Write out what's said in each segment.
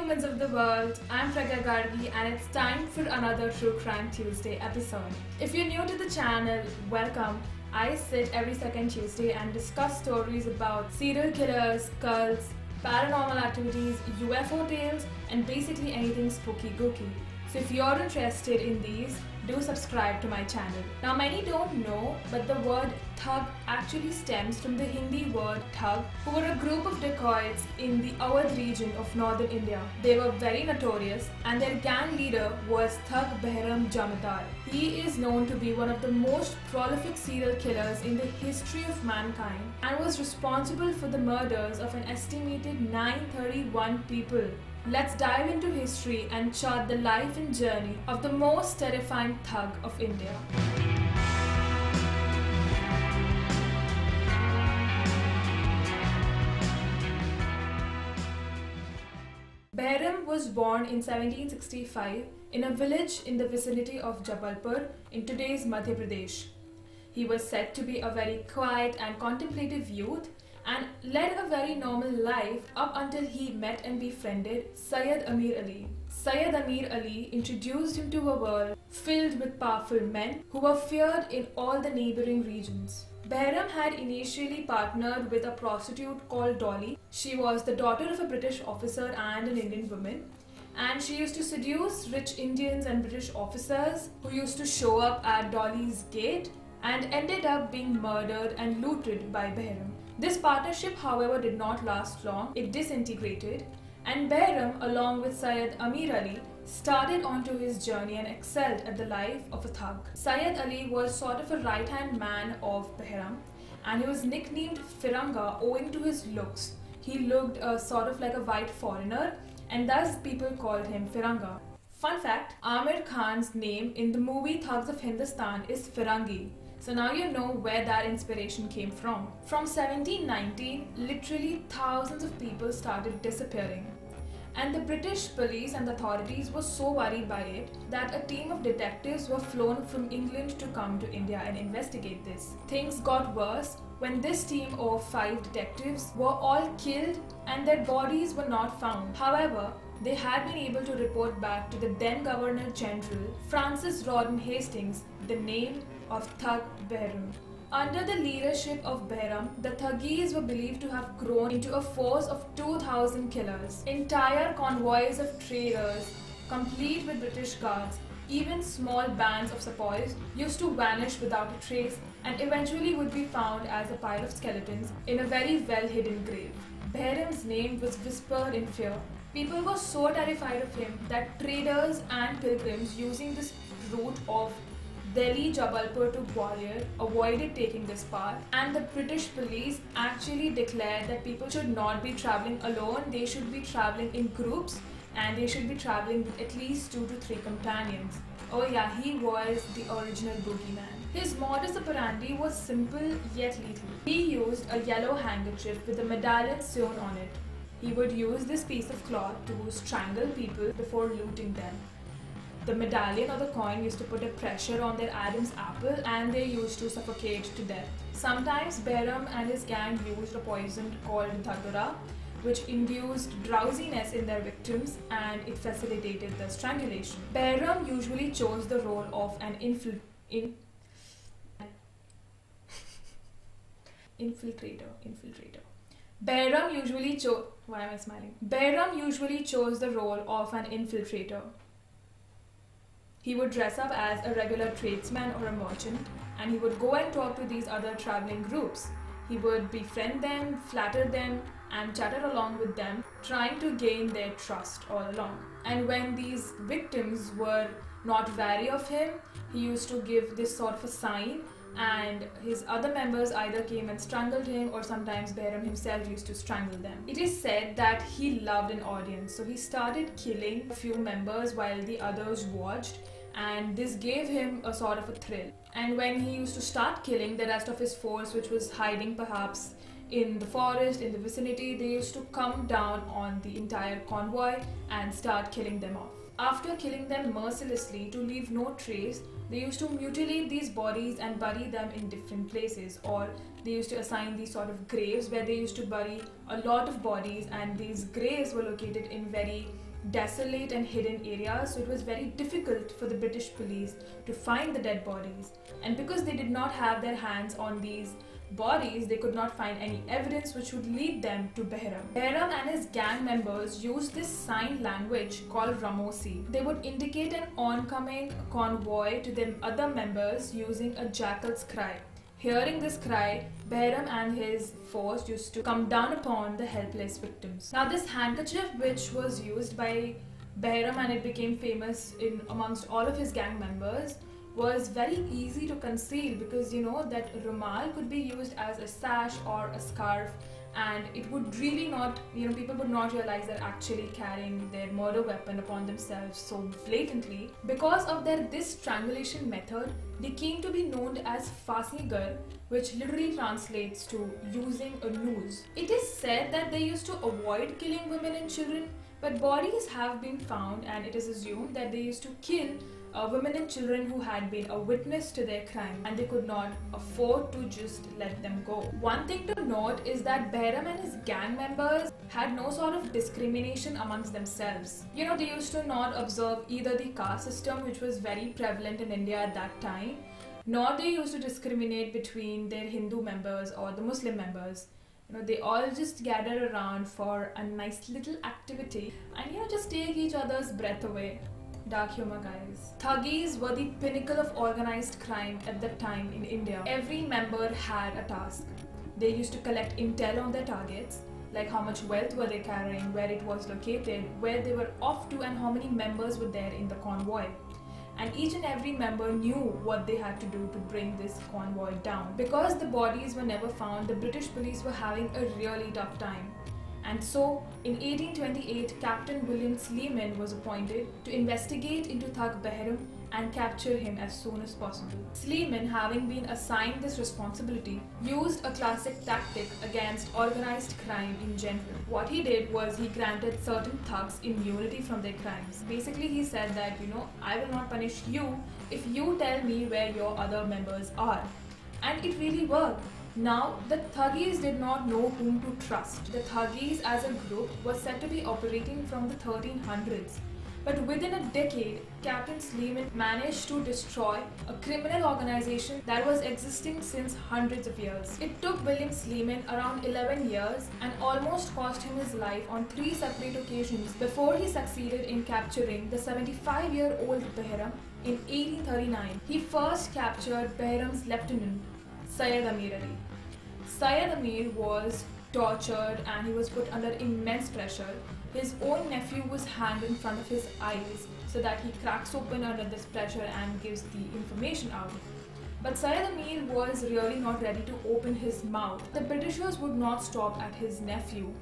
humans of the world, I'm Pragya Gargi and it's time for another True Crime Tuesday episode. If you're new to the channel, welcome. I sit every second Tuesday and discuss stories about serial killers, cults, paranormal activities, UFO tales, and basically anything spooky gooky. So if you're interested in these, do subscribe to my channel. Now many don't know, but the word thug actually stems from the Hindi word thug, who were a group of dacoits in the Awadh region of northern India. They were very notorious and their gang leader was Thug Behram Jamatar. He is known to be one of the most prolific serial killers in the history of mankind and was responsible for the murders of an estimated 931 people. Let's dive into history and chart the life and journey of the most terrifying thug of India. Behram was born in 1765 in a village in the vicinity of Jabalpur in today's Madhya Pradesh. He was said to be a very quiet and contemplative youth and led a very normal life up until he met and befriended Syed Amir Ali. Syed Amir Ali introduced him to a world filled with powerful men who were feared in all the neighboring regions. Behram had initially partnered with a prostitute called Dolly. She was the daughter of a British officer and an Indian woman, and she used to seduce rich Indians and British officers who used to show up at Dolly's gate and ended up being murdered and looted by Behram. This partnership, however, did not last long. It disintegrated, and Behram, along with Syed Amir Ali, started onto his journey and excelled at the life of a thug. Syed Ali was sort of a right-hand man of Behram, and he was nicknamed Firanga owing to his looks. He looked sort of like a white foreigner, and thus people called him Firanga. Fun fact, Aamir Khan's name in the movie Thugs of Hindustan is Firangi. So now you know where that inspiration came from. From 1719, literally thousands of people started disappearing. And the British police and authorities were so worried by it that a team of detectives were flown from England to come to India and investigate this. Things got worse when this team of 5 detectives were all killed and their bodies were not found. However, they had been able to report back to the then Governor General Francis Rawdon Hastings the name of Thug Behram. Under the leadership of Behram, the Thuggis were believed to have grown into a force of 2,000 killers. Entire convoys of traders, complete with British guards, even small bands of sepoys used to vanish without a trace and eventually would be found as a pile of skeletons in a very well-hidden grave. Behram's name was whispered in fear. People were so terrified of him that traders and pilgrims using this route of Delhi Jabalpur to Gwalior avoided taking this path, and the British police actually declared that people should not be travelling alone, they should be travelling in groups and they should be travelling with at least 2 to 3 companions. Oh yeah, he was the original boogeyman. His modus operandi was simple yet lethal. He used a yellow handkerchief with a medallion sewn on it. He would use this piece of cloth to strangle people before looting them. The medallion or the coin used to put a pressure on their Adam's apple and they used to suffocate to death. Sometimes Behram and his gang used a poison called Dhadura, which induced drowsiness in their victims and it facilitated the strangulation. Behram usually chose the role of an infiltrator. Behram usually chose the role of an infiltrator. He would dress up as a regular tradesman or a merchant and he would go and talk to these other traveling groups. He would befriend them, flatter them and chatter along with them, trying to gain their trust all along. And when these victims were not wary of him, he used to give this sort of a sign and his other members either came and strangled him or sometimes Behram himself used to strangle them. It is said that he loved an audience, so he started killing a few members while the others watched, and this gave him a sort of a thrill. And when he used to start killing the rest of his force, which was hiding perhaps in the forest, in the vicinity, they used to come down on the entire convoy and start killing them off. After killing them mercilessly to leave no trace, they used to mutilate these bodies and bury them in different places, or they used to assign these sort of graves where they used to bury a lot of bodies, and these graves were located in very desolate and hidden areas, so it was very difficult for the British police to find the dead bodies. And because they did not have their hands on these bodies, they could not find any evidence which would lead them to Behram. Behram and his gang members used this sign language called Ramosi. They would indicate an oncoming convoy to the other members using a jackal's cry. Hearing this cry, Behram and his force used to come down upon the helpless victims. Now this handkerchief, which was used by Behram and it became famous in amongst all of his gang members, was very easy to conceal, because you know that rumal could be used as a sash or a scarf, and it would really not, people would not realize they're actually carrying their murder weapon upon themselves so blatantly. Because of this strangulation method, they came to be known as Fasigar, which literally translates to using a noose. It is said that they used to avoid killing women and children, but bodies have been found, and it is assumed that they used to kill women and children who had been a witness to their crime, and they could not afford to just let them go. One thing to note is that Behram and his gang members had no sort of discrimination amongst themselves. They used to not observe either the caste system, which was very prevalent in India at that time, nor they used to discriminate between their Hindu members or the Muslim members. They all just gathered around for a nice little activity and just take each other's breath away. Dark humor, guys. Thuggis were the pinnacle of organized crime at that time in India. Every member had a task. They used to collect intel on their targets, like how much wealth were they carrying, where it was located, where they were off to, and how many members were there in the convoy. And each and every member knew what they had to do to bring this convoy down. Because the bodies were never found, the British police were having a really tough time. And so, in 1828, Captain William Sleeman was appointed to investigate into Thug Behram and capture him as soon as possible. Sleeman, having been assigned this responsibility, used a classic tactic against organized crime in general. What he did was he granted certain thugs immunity from their crimes. Basically, he said that, I will not punish you if you tell me where your other members are. And it really worked. Now, the Thuggis did not know whom to trust. The Thuggis as a group was said to be operating from the 1300s. But within a decade, Captain Sleeman managed to destroy a criminal organization that was existing since hundreds of years. It took William Sleeman around 11 years and almost cost him his life on 3 separate occasions before he succeeded in capturing the 75-year-old Behram in 1839. He first captured Behram's lieutenant, Syed Amir Ali. Syed Amir was tortured and he was put under immense pressure. His own nephew was hanged in front of his eyes so that he cracks open under this pressure and gives the information out. But Syed Amir was really not ready to open his mouth. The Britishers would not stop at his nephew.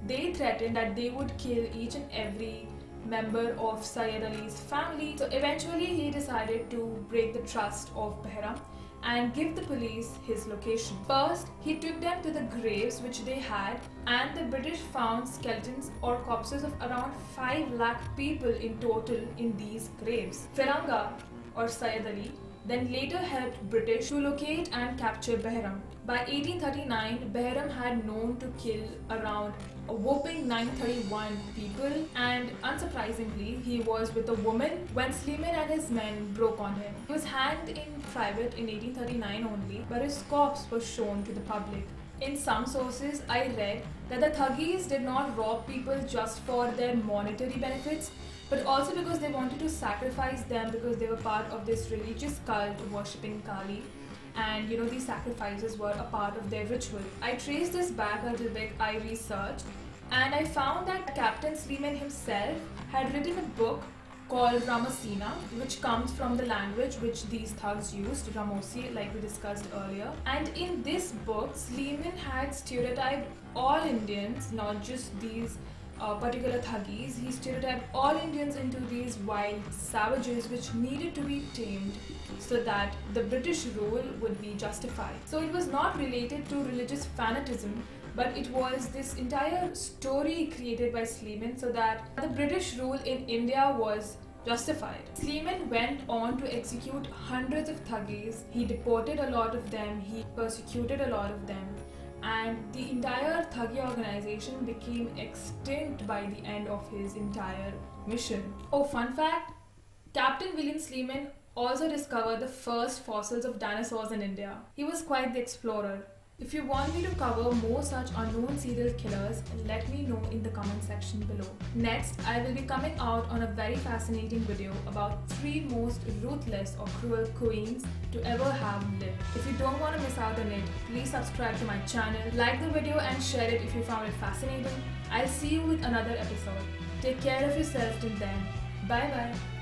They threatened that they would kill each and every member of Syed Ali's family. So eventually he decided to break the trust of Behram and give the police his location. First, he took them to the graves which they had, and the British found skeletons or corpses of around 5 lakh people in total in these graves. Firanga, or Syed Ali, then later helped British to locate and capture Behram. By 1839, Behram had known to kill around a whopping 931 people, and unsurprisingly, he was with a woman when Sleeman and his men broke on him. He was hanged in private in 1839 only, but his corpse was shown to the public. In some sources, I read that the Thuggis did not rob people just for their monetary benefits, but also because they wanted to sacrifice them because they were part of this religious cult worshipping Kali. And these sacrifices were a part of their ritual. I traced this back a little bit, I researched, and I found that Captain Sleeman himself had written a book called Ramasena, which comes from the language which these thugs used, Ramosi, like we discussed earlier. And in this book, Sleeman had stereotyped all Indians, not just these particular Thuggis. He stereotyped all Indians into these wild savages which needed to be tamed so that the British rule would be justified. So it was not related to religious fanatism, but it was this entire story created by Sleeman so that the British rule in India was justified. Sleeman went on to execute hundreds of Thuggis. He deported a lot of them, he persecuted a lot of them, and the entire Thuggi organization became extinct by the end of his entire mission. Oh, fun fact, Captain William Sleeman also discovered the first fossils of dinosaurs in India. He was quite the explorer. If you want me to cover more such unknown serial killers, let me know in the comment section below. Next, I will be coming out on a very fascinating video about 3 most ruthless or cruel queens to ever have lived. If you don't want to miss out on it, please subscribe to my channel, like the video and share it if you found it fascinating. I'll see you with another episode. Take care of yourself till then. Bye bye.